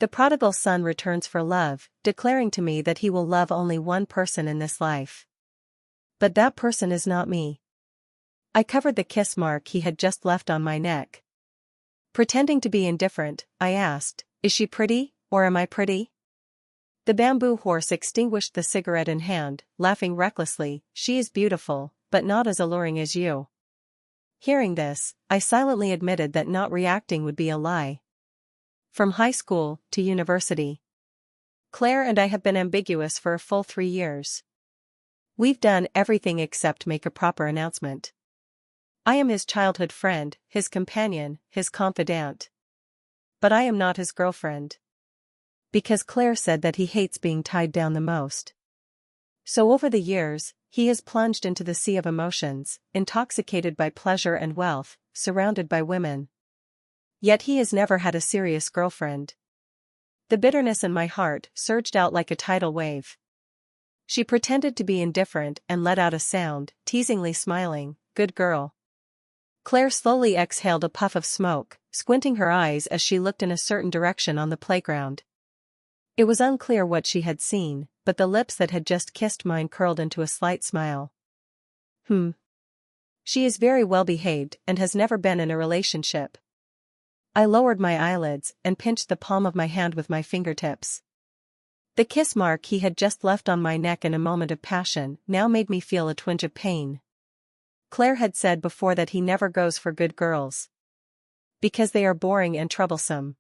The prodigal son returns for love, declaring to me that he will love only one person in this life. But that person is not me. I covered the kiss mark he had just left on my neck. Pretending to be indifferent, I asked, "Is she pretty, or am I pretty?" The bamboo horse extinguished the cigarette in hand, laughing recklessly. "She is beautiful, but not as alluring as you." Hearing this, I silently admitted that not reacting would be a lie. From high school to university, Claire and I have been ambiguous for a full 3 years. We've done everything except make a proper announcement. I am his childhood friend, his companion, his confidant. But I am not his girlfriend. Because Claire said that he hates being tied down the most. So over the years, he has plunged into the sea of emotions, intoxicated by pleasure and wealth, surrounded by women. Yet he has never had a serious girlfriend. The bitterness in my heart surged out like a tidal wave. She pretended to be indifferent and let out a sound, teasingly smiling, "Good girl." Claire slowly exhaled a puff of smoke, squinting her eyes as she looked in a certain direction on the playground. It was unclear what she had seen, but the lips that had just kissed mine curled into a slight smile. She is very well behaved and has never been in a relationship. I lowered my eyelids and pinched the palm of my hand with my fingertips. The kiss mark he had just left on my neck in a moment of passion now made me feel a twinge of pain. Claire had said before that he never goes for good girls. Because they are boring and troublesome.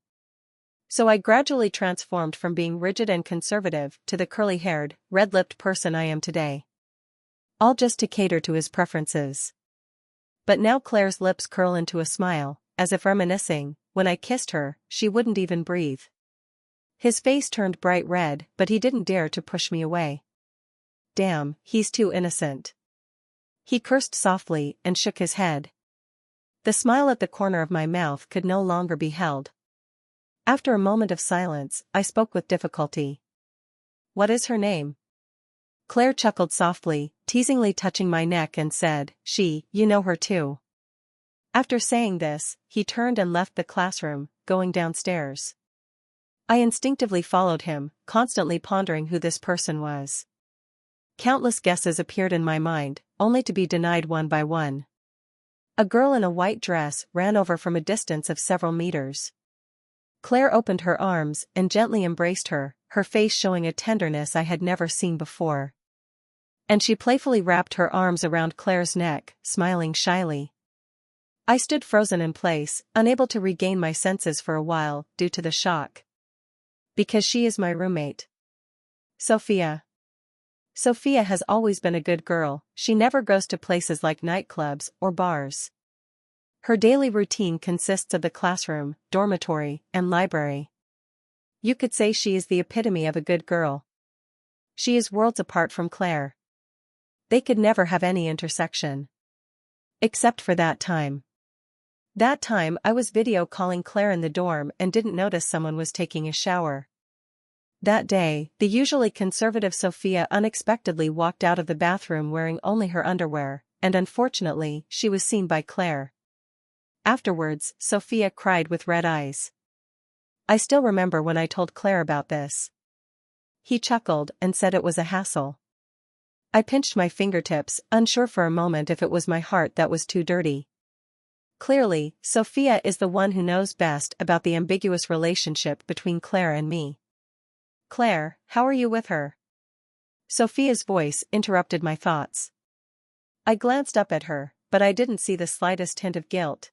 So I gradually transformed from being rigid and conservative to the curly-haired, red-lipped person I am today. All just to cater to his preferences. But now Claire's lips curl into a smile, as if reminiscing, when I kissed her, she wouldn't even breathe. His face turned bright red, but he didn't dare to push me away. Damn, he's too innocent. He cursed softly and shook his head. The smile at the corner of my mouth could no longer be held. After a moment of silence, I spoke with difficulty. "What is her name?" Claire chuckled softly, teasingly touching my neck and said, You know her too." After saying this, he turned and left the classroom, going downstairs. I instinctively followed him, constantly pondering who this person was. Countless guesses appeared in my mind, only to be denied one by one. A girl in a white dress ran over from a distance of several meters. Claire opened her arms and gently embraced her, her face showing a tenderness I had never seen before. And she playfully wrapped her arms around Claire's neck, smiling shyly. I stood frozen in place, unable to regain my senses for a while, due to the shock. Because she is my roommate. Sophia. Sophia has always been a good girl. She never goes to places like nightclubs or bars. Her daily routine consists of the classroom, dormitory, and library. You could say she is the epitome of a good girl. She is worlds apart from Claire. They could never have any intersection. Except for that time. That time I was video calling Claire in the dorm and didn't notice someone was taking a shower. That day, the usually conservative Sophia unexpectedly walked out of the bathroom wearing only her underwear, and unfortunately, she was seen by Claire. Afterwards, Sophia cried with red eyes. I still remember when I told Claire about this. He chuckled and said it was a hassle. I pinched my fingertips, unsure for a moment if it was my heart that was too dirty. Clearly, Sophia is the one who knows best about the ambiguous relationship between Claire and me. "Claire, how are you with her?" Sophia's voice interrupted my thoughts. I glanced up at her, but I didn't see the slightest hint of guilt.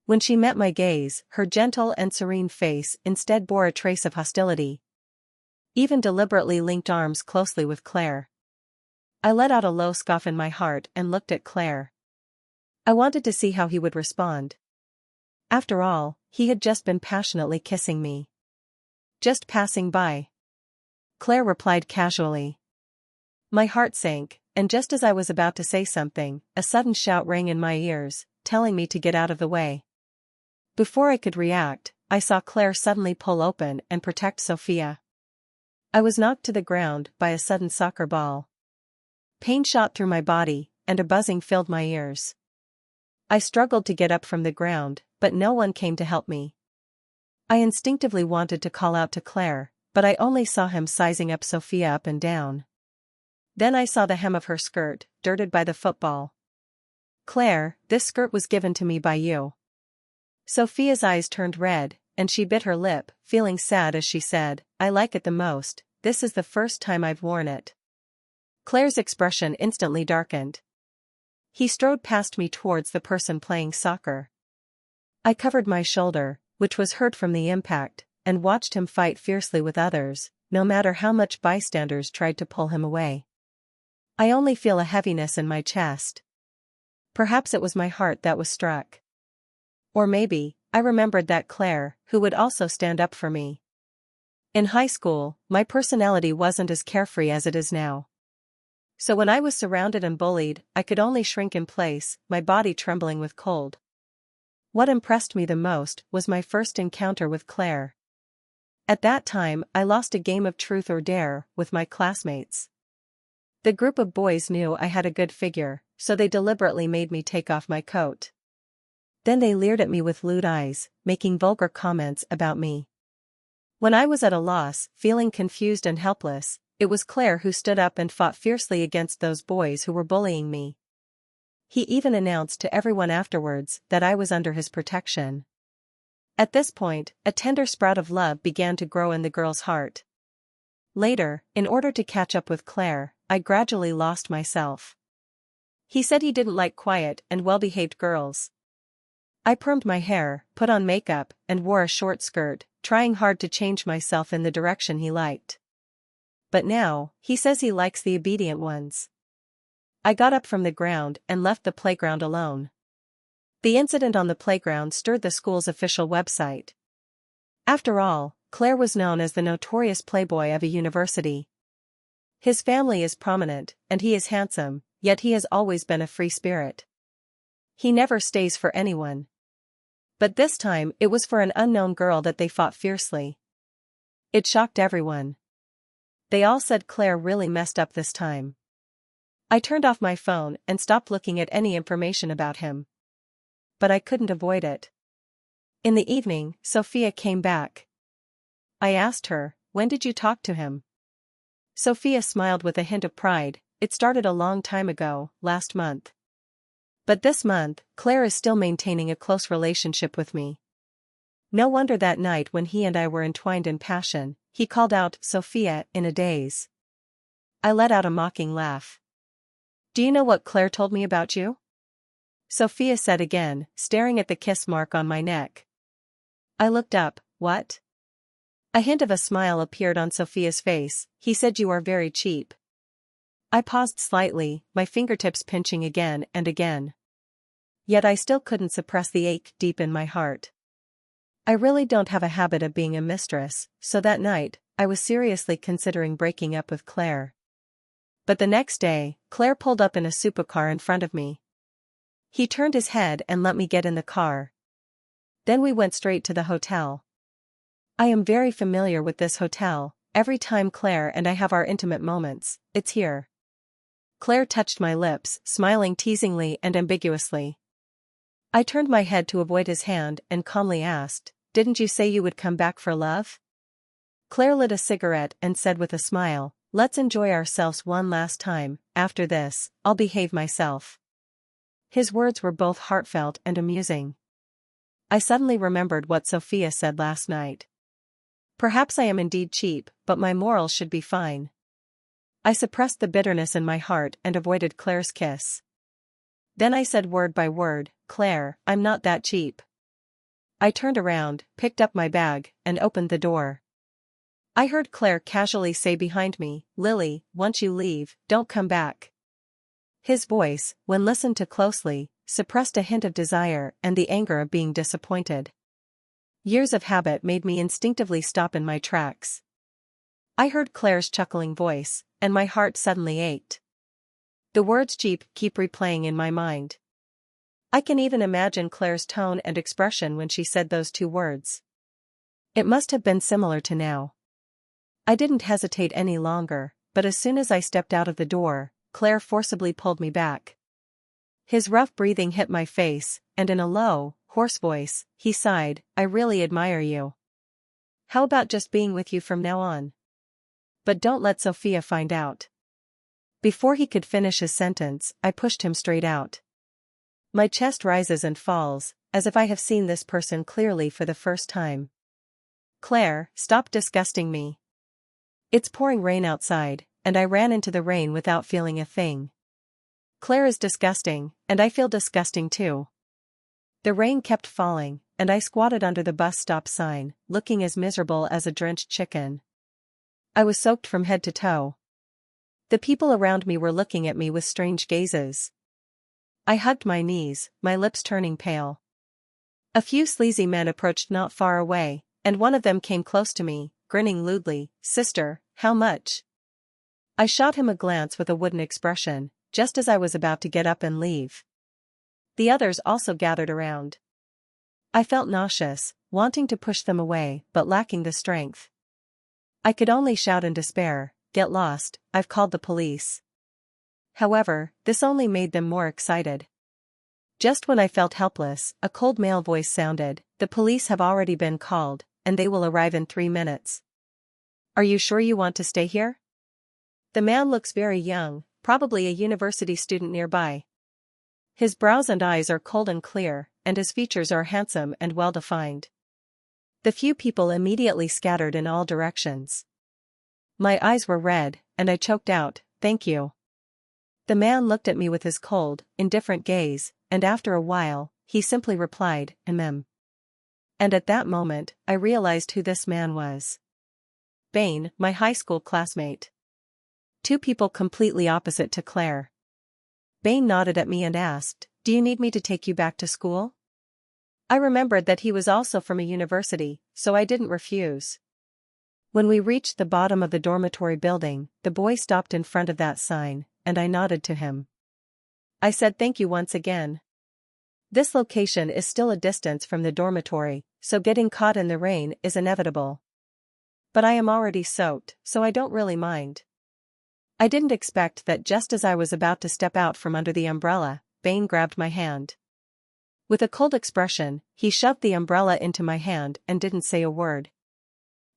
When she met my gaze, her gentle and serene face instead bore a trace of hostility. Even deliberately linked arms closely with Claire. I let out a low scoff in my heart and looked at Claire. I wanted to see how he would respond. After all, he had just been passionately kissing me. "Just passing by," Claire replied casually. My heart sank, and just as I was about to say something, a sudden shout rang in my ears, telling me to get out of the way. Before I could react, I saw Claire suddenly pull open and protect Sophia. I was knocked to the ground by a sudden soccer ball. Pain shot through my body, and a buzzing filled my ears. I struggled to get up from the ground, but no one came to help me. I instinctively wanted to call out to Claire, but I only saw him sizing up Sophia up and down. Then I saw the hem of her skirt, dirted by the football. "Claire, this skirt was given to me by you." Sophia's eyes turned red, and she bit her lip, feeling sad as she said, "I like it the most, this is the first time I've worn it." Claire's expression instantly darkened. He strode past me towards the person playing soccer. I covered my shoulder, which was hurt from the impact, and watched him fight fiercely with others, no matter how much bystanders tried to pull him away. I only feel a heaviness in my chest. Perhaps it was my heart that was struck. Or maybe, I remembered that Claire, who would also stand up for me. In high school, my personality wasn't as carefree as it is now. So when I was surrounded and bullied, I could only shrink in place, my body trembling with cold. What impressed me the most was my first encounter with Claire. At that time, I lost a game of truth or dare with my classmates. The group of boys knew I had a good figure, so they deliberately made me take off my coat. Then they leered at me with lewd eyes, making vulgar comments about me. When I was at a loss, feeling confused and helpless, it was Claire who stood up and fought fiercely against those boys who were bullying me. He even announced to everyone afterwards that I was under his protection. At this point, a tender sprout of love began to grow in the girl's heart. Later, in order to catch up with Claire, I gradually lost myself. He said he didn't like quiet and well-behaved girls. I permed my hair, put on makeup, and wore a short skirt, trying hard to change myself in the direction he liked. But now, he says he likes the obedient ones. I got up from the ground and left the playground alone. The incident on the playground stirred the school's official website. After all, Claire was known as the notorious playboy of a university. His family is prominent, and he is handsome, yet he has always been a free spirit. He never stays for anyone. But this time it was for an unknown girl that they fought fiercely. It shocked everyone. They all said Claire really messed up this time. I turned off my phone and stopped looking at any information about him. But I couldn't avoid it. In the evening, Sophia came back. I asked her, "When did you talk to him?" Sophia smiled with a hint of pride. "It started a long time ago, last month. But this month, Claire is still maintaining a close relationship with me." No wonder that night when he and I were entwined in passion, he called out "Sophia" in a daze. I let out a mocking laugh. "Do you know what Claire told me about you?" Sophia said again, staring at the kiss mark on my neck. I looked up. "What?" A hint of a smile appeared on Sophia's face. "He said you are very cheap." I paused slightly, my fingertips pinching again and again. Yet I still couldn't suppress the ache deep in my heart. I really don't have a habit of being a mistress, so that night, I was seriously considering breaking up with Claire. But the next day, Claire pulled up in a supercar in front of me. He turned his head and let me get in the car. Then we went straight to the hotel. I am very familiar with this hotel. Every time Claire and I have our intimate moments, it's here. Claire touched my lips, smiling teasingly and ambiguously. I turned my head to avoid his hand and calmly asked, "Didn't you say you would come back for love?" Claire lit a cigarette and said with a smile, "Let's enjoy ourselves one last time. After this, I'll behave myself." His words were both heartfelt and amusing. I suddenly remembered what Sophia said last night. Perhaps I am indeed cheap, but my morals should be fine. I suppressed the bitterness in my heart and avoided Claire's kiss. Then I said word by word, "Claire, I'm not that cheap." I turned around, picked up my bag, and opened the door. I heard Claire casually say behind me, "Lily, once you leave, don't come back." His voice, when listened to closely, suppressed a hint of desire and the anger of being disappointed. Years of habit made me instinctively stop in my tracks. I heard Claire's chuckling voice, and my heart suddenly ached. The words "cheap" keep replaying in my mind. I can even imagine Claire's tone and expression when she said those two words. It must have been similar to now. I didn't hesitate any longer, but as soon as I stepped out of the door, Claire forcibly pulled me back. His rough breathing hit my face, and in a low, hoarse voice, he sighed, "I really admire you." How about just being with you from now on? But don't let Sophia find out. Before he could finish his sentence, I pushed him straight out. My chest rises and falls, as if I have seen this person clearly for the first time. Claire, stop disgusting me. It's pouring rain outside, and I ran into the rain without feeling a thing. Claire is disgusting, and I feel disgusting too. The rain kept falling, and I squatted under the bus stop sign, looking as miserable as a drenched chicken. I was soaked from head to toe. The people around me were looking at me with strange gazes. I hugged my knees, my lips turning pale. A few sleazy men approached not far away, and one of them came close to me, grinning lewdly. "Sister, how much?" I shot him a glance with a wooden expression, just as I was about to get up and leave. The others also gathered around. I felt nauseous, wanting to push them away, but lacking the strength. I could only shout in despair, "Get lost, I've called the police." However, this only made them more excited. Just when I felt helpless, a cold male voice sounded, "The police have already been called, and they will arrive in 3 minutes. Are you sure you want to stay here?" The man looks very young, probably a university student nearby. His brows and eyes are cold and clear, and his features are handsome and well-defined. The few people immediately scattered in all directions. My eyes were red, and I choked out, "Thank you." The man looked at me with his cold, indifferent gaze, and after a while, he simply replied, "Mm." And at that moment, I realized who this man was. Bain, my high school classmate. Two people completely opposite to Claire. Bain nodded at me and asked, "Do you need me to take you back to school?" I remembered that he was also from a university, so I didn't refuse. When we reached the bottom of the dormitory building, the boy stopped in front of that sign, and I nodded to him. I said thank you once again. This location is still a distance from the dormitory, so getting caught in the rain is inevitable. But I am already soaked, so I don't really mind. I didn't expect that just as I was about to step out from under the umbrella, Bain grabbed my hand. With a cold expression, he shoved the umbrella into my hand and didn't say a word.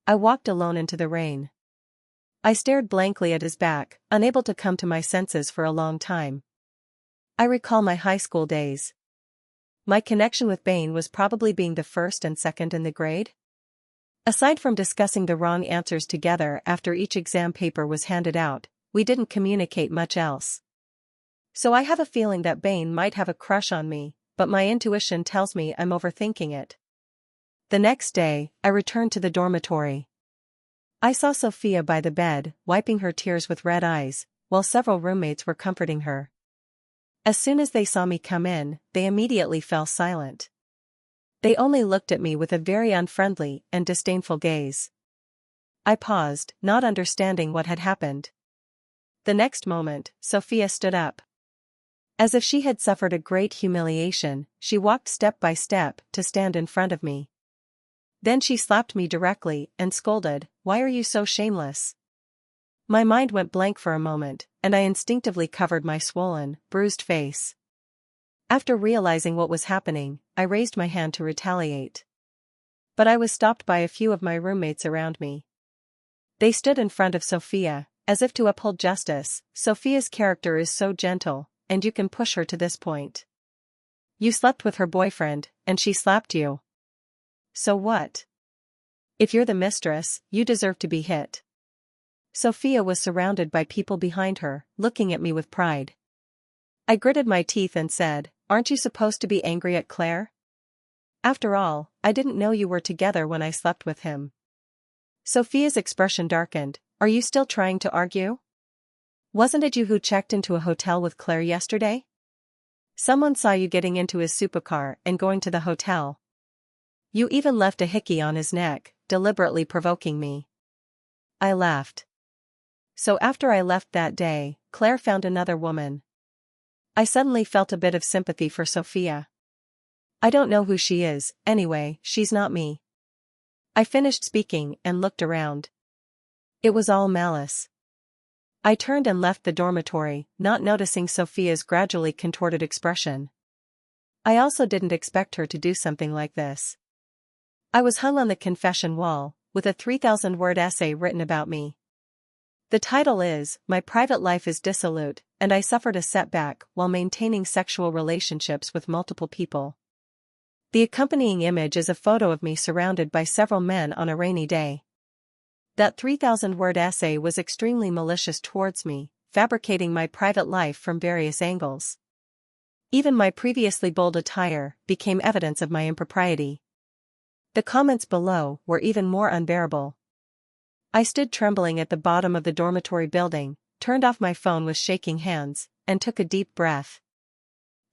I walked alone into the rain. I stared blankly at his back, unable to come to my senses for a long time. I recall my high school days. My connection with Bain was probably being the first and second in the grade. Aside from discussing the wrong answers together after each exam paper was handed out, we didn't communicate much else. So I have a feeling that Bain might have a crush on me, but my intuition tells me I'm overthinking it. The next day, I returned to the dormitory. I saw Sophia by the bed, wiping her tears with red eyes, while several roommates were comforting her. As soon as they saw me come in, they immediately fell silent. They only looked at me with a very unfriendly and disdainful gaze. I paused, not understanding what had happened. The next moment, Sophia stood up. As if she had suffered a great humiliation, she walked step by step to stand in front of me. Then she slapped me directly and scolded, "Why are you so shameless?" My mind went blank for a moment, and I instinctively covered my swollen, bruised face. After realizing what was happening, I raised my hand to retaliate. But I was stopped by a few of my roommates around me. They stood in front of Sophia, as if to uphold justice. "Sophia's character is so gentle, and you can push her to this point. You slept with her boyfriend, and she slapped you. So what? If you're the mistress, you deserve to be hit." Sophia was surrounded by people behind her, looking at me with pride. I gritted my teeth and said, "Aren't you supposed to be angry at Claire? After all, I didn't know you were together when I slept with him." Sophia's expression darkened. "Are you still trying to argue? Wasn't it you who checked into a hotel with Claire yesterday? Someone saw you getting into his supercar and going to the hotel. You even left a hickey on his neck, deliberately provoking me." I laughed. "So after I left that day, Claire found another woman." I suddenly felt a bit of sympathy for Sophia. "I don't know who she is, anyway, she's not me." I finished speaking and looked around. It was all malice. I turned and left the dormitory, not noticing Sophia's gradually contorted expression. I also didn't expect her to do something like this. I was hung on the confession wall, with a 3,000-word essay written about me. The title is, "My Private Life is Dissolute, and I Suffered a Setback While Maintaining Sexual Relationships with Multiple People." The accompanying image is a photo of me surrounded by several men on a rainy day. That 3,000-word essay was extremely malicious towards me, fabricating my private life from various angles. Even my previously bold attire became evidence of my impropriety. The comments below were even more unbearable. I stood trembling at the bottom of the dormitory building, turned off my phone with shaking hands, and took a deep breath.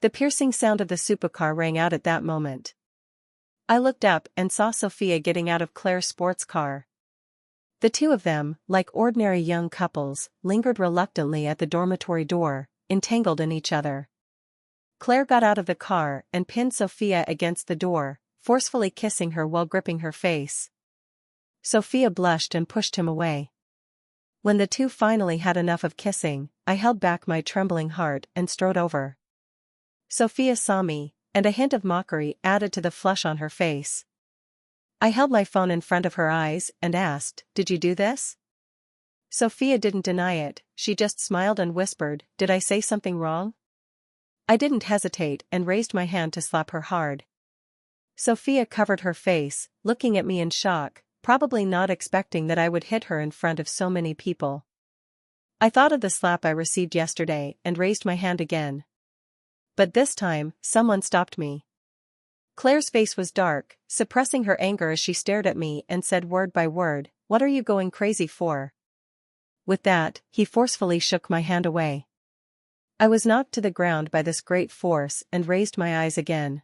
The piercing sound of the supercar rang out at that moment. I looked up and saw Sophia getting out of Claire's sports car. The two of them, like ordinary young couples, lingered reluctantly at the dormitory door, entangled in each other. Claire got out of the car and pinned Sophia against the door, forcefully kissing her while gripping her face. Sophia blushed and pushed him away. When the two finally had enough of kissing, I held back my trembling heart and strode over. Sophia saw me, and a hint of mockery added to the flush on her face. I held my phone in front of her eyes and asked, "Did you do this?" Sophia didn't deny it, she just smiled and whispered, "Did I say something wrong?" I didn't hesitate and raised my hand to slap her hard. Sophia covered her face, looking at me in shock, probably not expecting that I would hit her in front of so many people. I thought of the slap I received yesterday and raised my hand again. But this time, someone stopped me. Claire's face was dark, suppressing her anger as she stared at me and said word by word, "What are you going crazy for?" With that, he forcefully shook my hand away. I was knocked to the ground by this great force and raised my eyes again.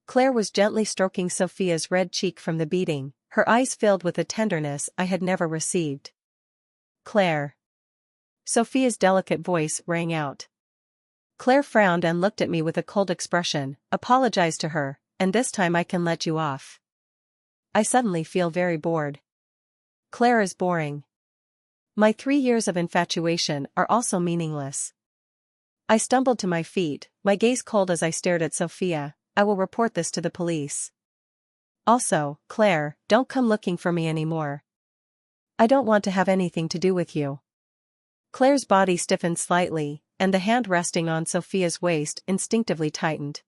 Claire was gently stroking Sophia's red cheek from the beating, her eyes filled with a tenderness I had never received. "Claire." Sophia's delicate voice rang out. Claire frowned and looked at me with a cold expression, apologized to her, and this time I can let you off. I suddenly feel very bored. Claire is boring. My 3 years of infatuation are also meaningless. I stumbled to my feet, my gaze cold as I stared at Sophia. I will report this to the police. Also, Claire, don't come looking for me anymore. I don't want to have anything to do with you. Claire's body stiffened slightly, and the hand resting on Sophia's waist instinctively tightened.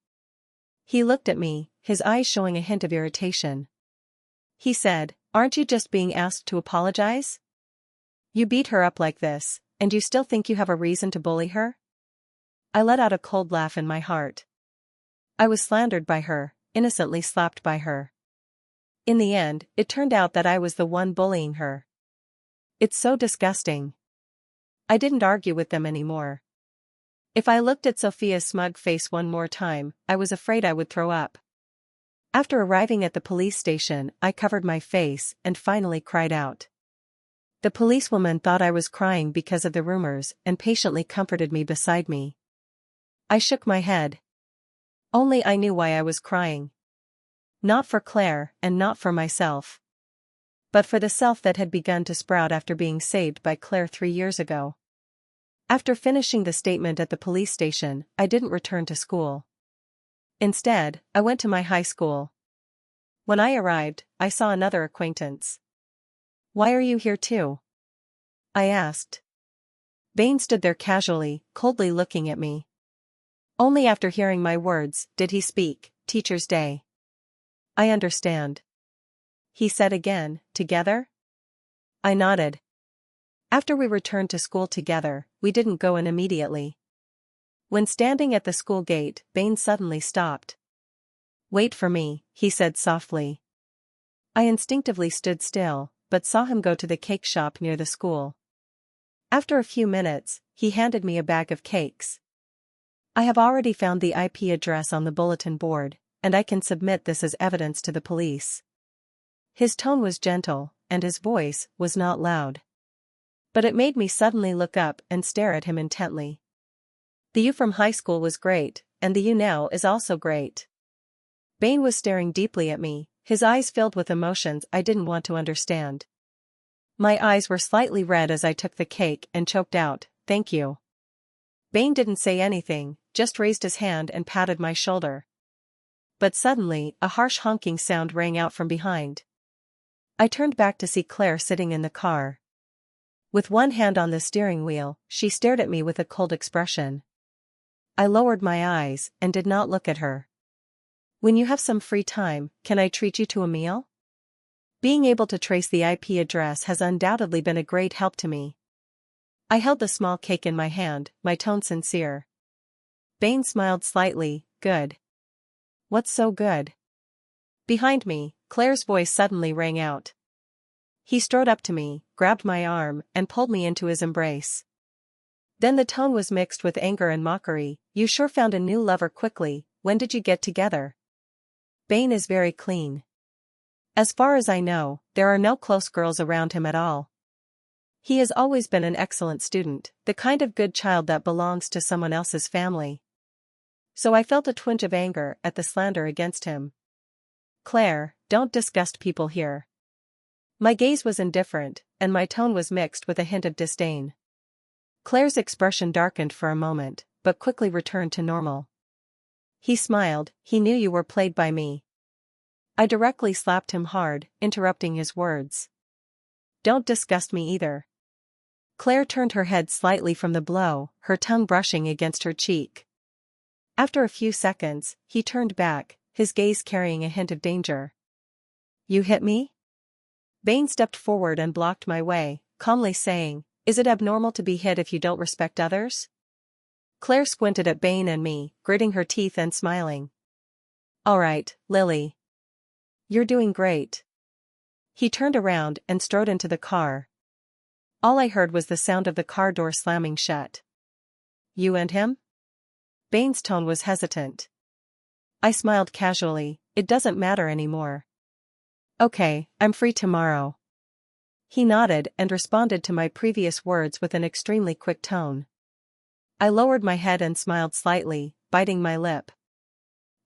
He looked at me, his eyes showing a hint of irritation. He said, "Aren't you just being asked to apologize? You beat her up like this, and you still think you have a reason to bully her?" I let out a cold laugh in my heart. I was slandered by her, innocently slapped by her. In the end, it turned out that I was the one bullying her. It's so disgusting. I didn't argue with them anymore. If I looked at Sophia's smug face one more time, I was afraid I would throw up. After arriving at the police station, I covered my face and finally cried out. The policewoman thought I was crying because of the rumors and patiently comforted me beside me. I shook my head. Only I knew why I was crying. Not for Claire and not for myself. But for the self that had begun to sprout after being saved by Claire 3 years ago. After finishing the statement at the police station, I didn't return to school. Instead, I went to my high school. When I arrived, I saw another acquaintance. "Why are you here too?" I asked. Bain stood there casually, coldly looking at me. Only after hearing my words did he speak, "Teacher's Day." "I understand." He said again, "Together?" I nodded. After we returned to school together, we didn't go in immediately. When standing at the school gate, Bain suddenly stopped. "Wait for me," he said softly. I instinctively stood still, but saw him go to the cake shop near the school. After a few minutes, he handed me a bag of cakes. "I have already found the IP address on the bulletin board, and I can submit this as evidence to the police." His tone was gentle, and his voice was not loud. But it made me suddenly look up and stare at him intently. The you from high school was great, and the you now is also great. Bain was staring deeply at me, his eyes filled with emotions I didn't want to understand. My eyes were slightly red as I took the cake and choked out, "Thank you." Bain didn't say anything, just raised his hand and patted my shoulder. But suddenly, a harsh honking sound rang out from behind. I turned back to see Claire sitting in the car. With one hand on the steering wheel, she stared at me with a cold expression. I lowered my eyes and did not look at her. When you have some free time, can I treat you to a meal? Being able to trace the IP address has undoubtedly been a great help to me. I held the small cake in my hand, my tone sincere. Bain smiled slightly. Good. What's so good? Behind me, Claire's voice suddenly rang out. He strode up to me, grabbed my arm, and pulled me into his embrace. Then the tone was mixed with anger and mockery. You sure found a new lover quickly. When did you get together? Bain is very clean. As far as I know, there are no close girls around him at all. He has always been an excellent student, the kind of good child that belongs to someone else's family. So I felt a twinge of anger at the slander against him. Claire, don't disgust people here. My gaze was indifferent, and my tone was mixed with a hint of disdain. Claire's expression darkened for a moment, but quickly returned to normal. He smiled. He knew you were played by me. I directly slapped him hard, interrupting his words. Don't disgust me either. Claire turned her head slightly from the blow, her tongue brushing against her cheek. After a few seconds, he turned back, his gaze carrying a hint of danger. You hit me? Bain stepped forward and blocked my way, calmly saying, Is it abnormal to be hit if you don't respect others? Claire squinted at Bain and me, gritting her teeth and smiling. All right, Lily. You're doing great. He turned around and strode into the car. All I heard was the sound of the car door slamming shut. You and him? Bain's tone was hesitant. I smiled casually. It doesn't matter anymore. Okay, I'm free tomorrow. He nodded and responded to my previous words with an extremely quick tone. I lowered my head and smiled slightly, biting my lip.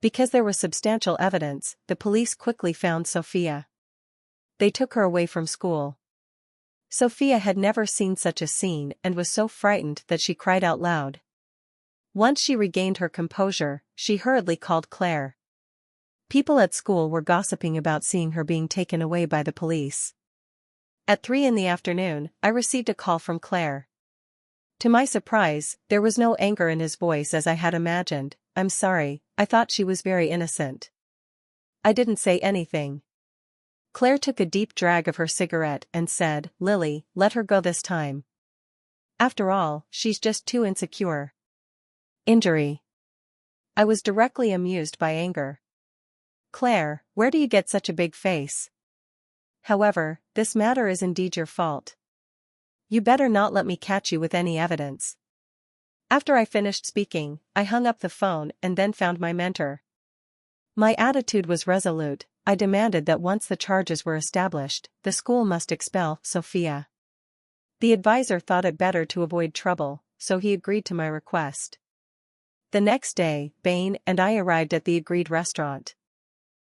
Because there was substantial evidence, the police quickly found Sophia. They took her away from school. Sophia had never seen such a scene and was so frightened that she cried out loud. Once she regained her composure, she hurriedly called Claire. People at school were gossiping about seeing her being taken away by the police. At 3 p.m, I received a call from Claire. To my surprise, there was no anger in his voice as I had imagined. I'm sorry, I thought she was very innocent. I didn't say anything. Claire took a deep drag of her cigarette and said, Lily, let her go this time. After all, she's just too insecure. Injury. I was directly amused by anger. Claire, where do you get such a big face? However, this matter is indeed your fault. You better not let me catch you with any evidence. After I finished speaking, I hung up the phone and then found my mentor. My attitude was resolute. I demanded that once the charges were established, the school must expel Sophia. The advisor thought it better to avoid trouble, so he agreed to my request. The next day, Bain and I arrived at the agreed restaurant.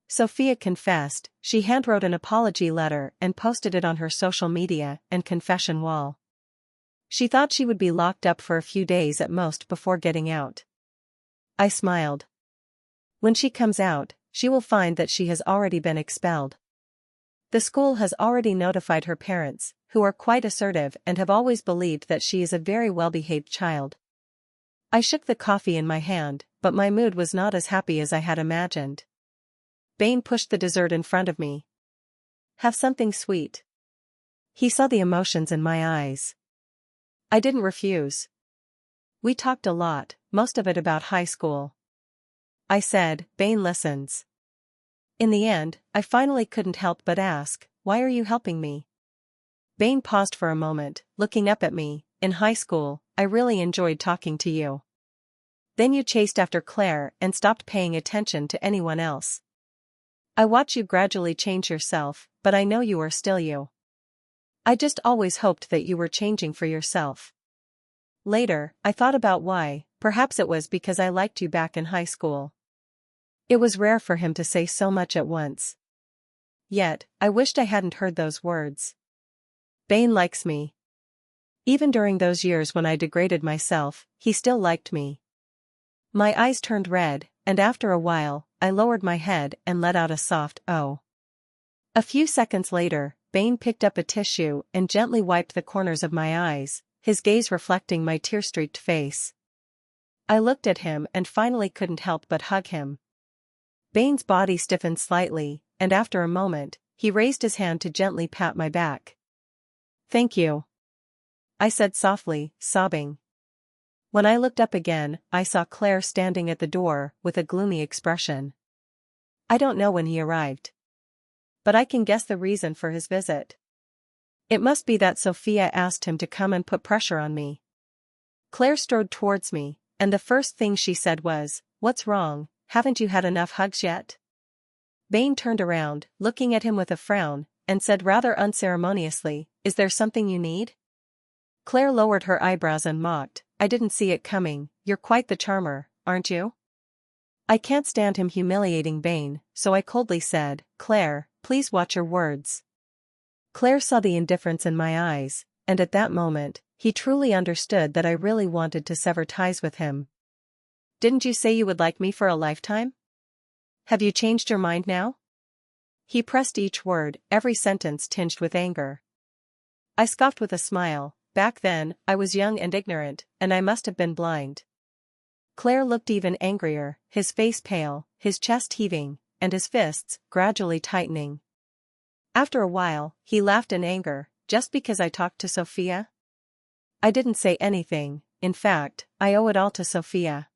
Sophia confessed. She handwrote an apology letter and posted it on her social media and confession wall. She thought she would be locked up for a few days at most before getting out. I smiled. When she comes out, she will find that she has already been expelled. The school has already notified her parents, who are quite assertive and have always believed that she is a very well-behaved child. I shook the coffee in my hand, but my mood was not as happy as I had imagined. Bain pushed the dessert in front of me. Have something sweet. He saw the emotions in my eyes. I didn't refuse. We talked a lot, most of it about high school. I said, Bain listens. In the end, I finally couldn't help but ask, why are you helping me? Bain paused for a moment, looking up at me. In high school, I really enjoyed talking to you. Then you chased after Claire and stopped paying attention to anyone else. I watch you gradually change yourself, but I know you are still you. I just always hoped that you were changing for yourself. Later, I thought about why. Perhaps it was because I liked you back in high school. It was rare for him to say so much at once. Yet, I wished I hadn't heard those words. Bain likes me. Even during those years when I degraded myself, he still liked me. My eyes turned red, and after a while, I lowered my head and let out a soft "oh." A few seconds later, Bane picked up a tissue and gently wiped the corners of my eyes, his gaze reflecting my tear-streaked face. I looked at him and finally couldn't help but hug him. Bane's body stiffened slightly, and after a moment, he raised his hand to gently pat my back. "Thank you," I said softly, sobbing. When I looked up again, I saw Claire standing at the door with a gloomy expression. I don't know when he arrived, but I can guess the reason for his visit. It must be that Sophia asked him to come and put pressure on me. Claire strode towards me, and the first thing she said was, "What's wrong, haven't you had enough hugs yet?" Bane turned around, looking at him with a frown, and said rather unceremoniously, "Is there something you need?" Claire lowered her eyebrows and mocked, "I didn't see it coming, you're quite the charmer, aren't you?" I can't stand him humiliating Bane, so I coldly said, "Claire, please watch your words." Claire saw the indifference in my eyes, and at that moment, he truly understood that I really wanted to sever ties with him. "Didn't you say you would like me for a lifetime? Have you changed your mind now?" He pressed each word, every sentence tinged with anger. I scoffed with a smile. Back then, I was young and ignorant, and I must have been blind. Claire looked even angrier, his face pale, his chest heaving, and his fists gradually tightening. After a while, he laughed in anger, "Just because I talked to Sophia?" I didn't say anything. In fact, I owe it all to Sophia.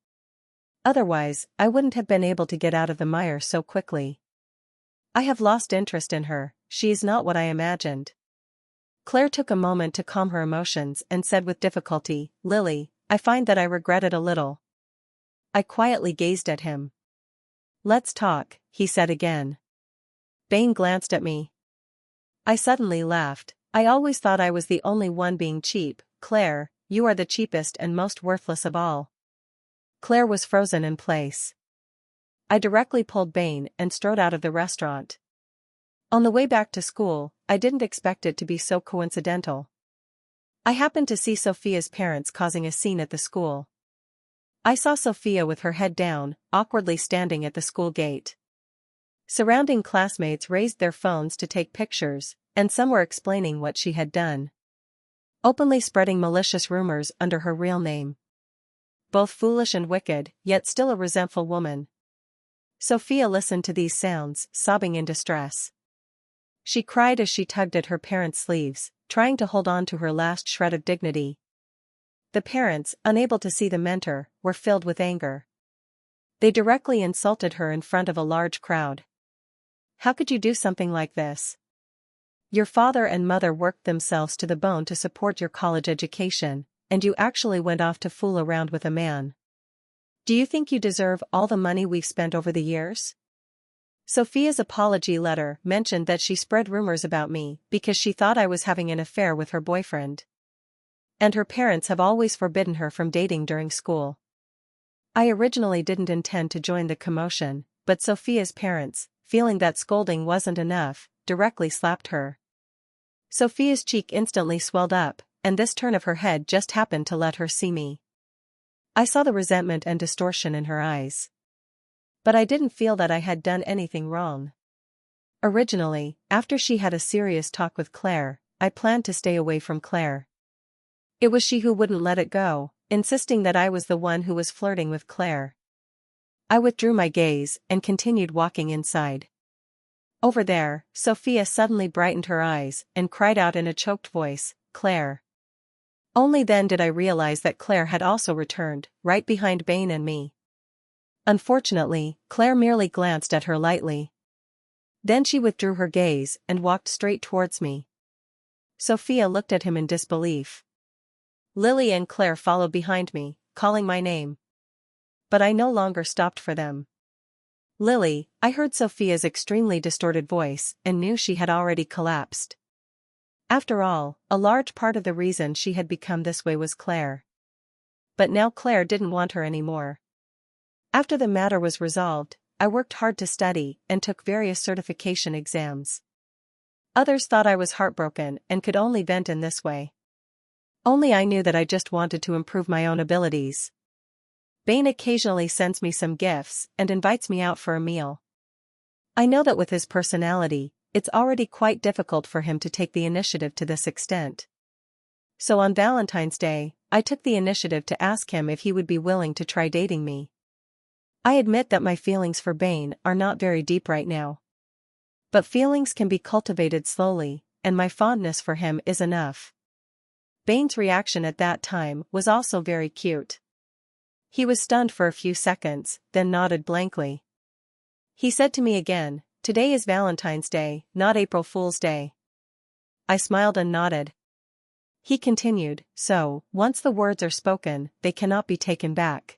Otherwise, I wouldn't have been able to get out of the mire so quickly. I have lost interest in her, she is not what I imagined. Claire took a moment to calm her emotions and said with difficulty, "Lily, I find that I regret it a little." I quietly gazed at him. "Let's talk," he said again. Bane glanced at me. I suddenly laughed. "I always thought I was the only one being cheap, Claire, you are the cheapest and most worthless of all." Claire was frozen in place. I directly pulled Bane and strode out of the restaurant. On the way back to school, I didn't expect it to be so coincidental. I happened to see Sophia's parents causing a scene at the school. I saw Sophia with her head down, awkwardly standing at the school gate. Surrounding classmates raised their phones to take pictures, and some were explaining what she had done. Openly spreading malicious rumors under her real name. Both foolish and wicked, yet still a resentful woman. Sophia listened to these sounds, sobbing in distress. She cried as she tugged at her parents' sleeves, trying to hold on to her last shred of dignity. The parents, unable to see the mentor, were filled with anger. They directly insulted her in front of a large crowd. "How could you do something like this? Your father and mother worked themselves to the bone to support your college education, and you actually went off to fool around with a man. Do you think you deserve all the money we've spent over the years?" Sophia's apology letter mentioned that she spread rumors about me because she thought I was having an affair with her boyfriend. And her parents have always forbidden her from dating during school. I originally didn't intend to join the commotion, but Sophia's parents, feeling that scolding wasn't enough, directly slapped her. Sophia's cheek instantly swelled up, and this turn of her head just happened to let her see me. I saw the resentment and distortion in her eyes. But I didn't feel that I had done anything wrong. Originally, after she had a serious talk with Claire, I planned to stay away from Claire. It was she who wouldn't let it go, insisting that I was the one who was flirting with Claire. I withdrew my gaze and continued walking inside. Over there, Sophia suddenly brightened her eyes and cried out in a choked voice, "Claire." Only then did I realize that Claire had also returned, right behind Bane and me. Unfortunately, Claire merely glanced at her lightly. Then she withdrew her gaze and walked straight towards me. Sophia looked at him in disbelief. Lily and Claire followed behind me, calling my name. But I no longer stopped for them. "Lily," I heard Sophia's extremely distorted voice and knew she had already collapsed. After all, a large part of the reason she had become this way was Claire. But now Claire didn't want her anymore. After the matter was resolved, I worked hard to study and took various certification exams. Others thought I was heartbroken and could only vent in this way. Only I knew that I just wanted to improve my own abilities. Bane occasionally sends me some gifts and invites me out for a meal. I know that with his personality, it's already quite difficult for him to take the initiative to this extent. So on Valentine's Day, I took the initiative to ask him if he would be willing to try dating me. I admit that my feelings for Bane are not very deep right now. But feelings can be cultivated slowly, and my fondness for him is enough. Bane's reaction at that time was also very cute. He was stunned for a few seconds, then nodded blankly. He said to me again, "Today is Valentine's Day, not April Fool's Day." I smiled and nodded. He continued, "So, once the words are spoken, they cannot be taken back."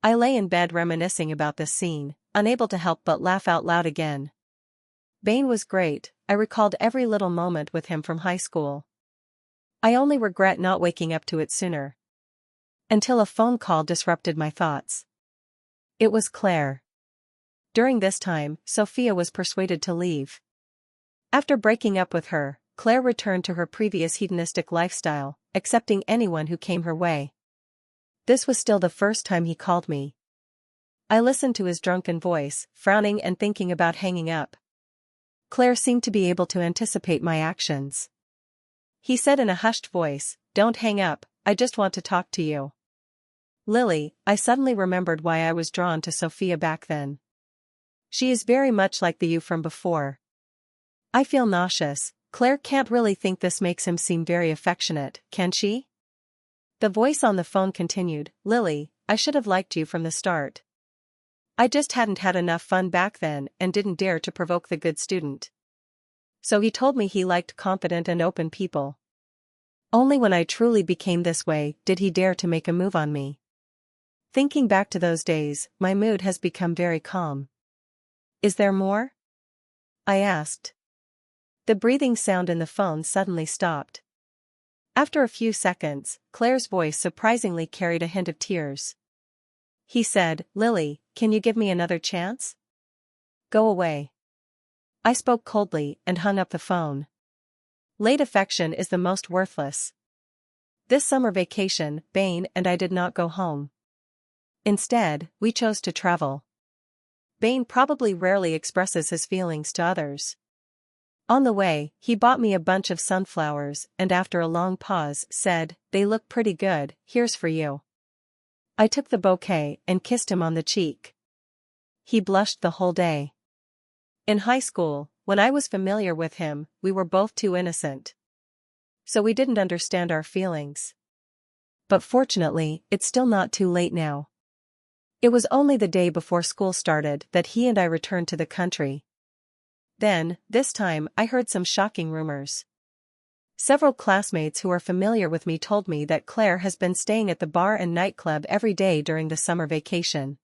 I lay in bed reminiscing about this scene, unable to help but laugh out loud again. Bane was great. I recalled every little moment with him from high school. I only regret not waking up to it sooner. Until a phone call disrupted my thoughts. It was Claire. During this time, Sophia was persuaded to leave. After breaking up with her, Claire returned to her previous hedonistic lifestyle, accepting anyone who came her way. This was still the first time he called me. I listened to his drunken voice, frowning and thinking about hanging up. Claire seemed to be able to anticipate my actions. He said in a hushed voice, "Don't hang up, I just want to talk to you." Lily, I suddenly remembered why I was drawn to Sophia back then. She is very much like the you from before. I feel nauseous. Claire can't really think this makes him seem very affectionate, can she? The voice on the phone continued, "Lily, I should have liked you from the start. I just hadn't had enough fun back then and didn't dare to provoke the good student. So he told me he liked confident and open people. Only when I truly became this way did he dare to make a move on me. Thinking back to those days, my mood has become very calm." "Is there more?" I asked. The breathing sound in the phone suddenly stopped. After a few seconds, Claire's voice surprisingly carried a hint of tears. He said, "Lily, can you give me another chance?" "Go away." I spoke coldly and hung up the phone. Late affection is the most worthless. This summer vacation, Bane and I did not go home. Instead, we chose to travel. Bane probably rarely expresses his feelings to others. On the way, he bought me a bunch of sunflowers and after a long pause said, "They look pretty good, here's for you." I took the bouquet and kissed him on the cheek. He blushed the whole day. In high school, when I was familiar with him, we were both too innocent. So we didn't understand our feelings. But fortunately, it's still not too late now. It was only the day before school started that he and I returned to the country. Then, this time, I heard some shocking rumors. Several classmates who are familiar with me told me that Claire has been staying at the bar and nightclub every day during the summer vacation.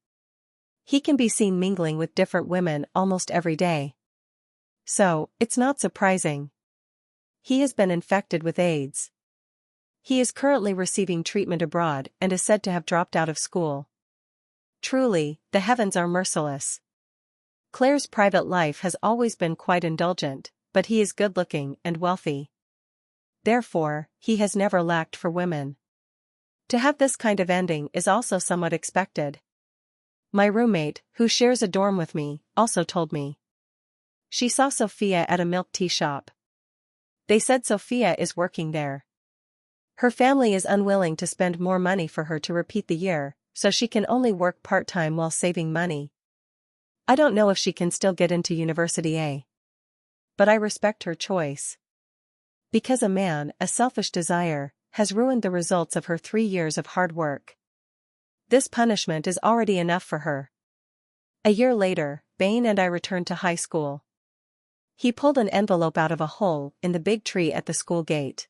He can be seen mingling with different women almost every day. So, it's not surprising. He has been infected with AIDS. He is currently receiving treatment abroad and is said to have dropped out of school. Truly, the heavens are merciless. Claire's private life has always been quite indulgent, but he is good-looking and wealthy. Therefore, he has never lacked for women. To have this kind of ending is also somewhat expected. My roommate, who shares a dorm with me, also told me. She saw Sophia at a milk tea shop. They said Sophia is working there. Her family is unwilling to spend more money for her to repeat the year, so she can only work part-time while saving money. I don't know if she can still get into University A. But I respect her choice. Because a selfish desire, has ruined the results of her 3 years of hard work. This punishment is already enough for her. A year later, Bane and I returned to high school. He pulled an envelope out of a hole in the big tree at the school gate.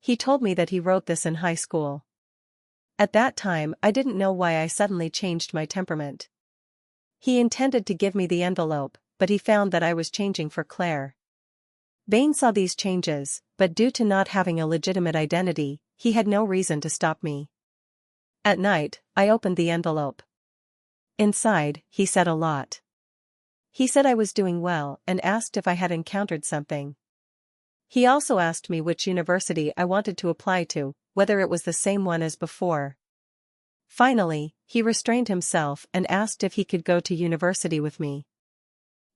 He told me that he wrote this in high school. At that time I didn't know why I suddenly changed my temperament. He intended to give me the envelope, but he found that I was changing for Claire. Bane saw these changes, but due to not having a legitimate identity, he had no reason to stop me. At night, I opened the envelope. Inside, he said a lot. He said I was doing well and asked if I had encountered something. He also asked me which university I wanted to apply to, whether it was the same one as before. Finally, he restrained himself and asked if he could go to university with me.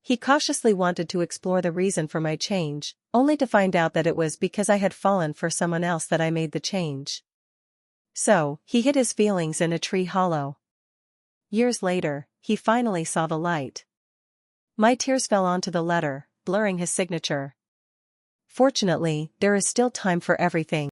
He cautiously wanted to explore the reason for my change, only to find out that it was because I had fallen for someone else that I made the change. So, he hid his feelings in a tree hollow. Years later, he finally saw the light. My tears fell onto the letter, blurring his signature. Fortunately, there is still time for everything.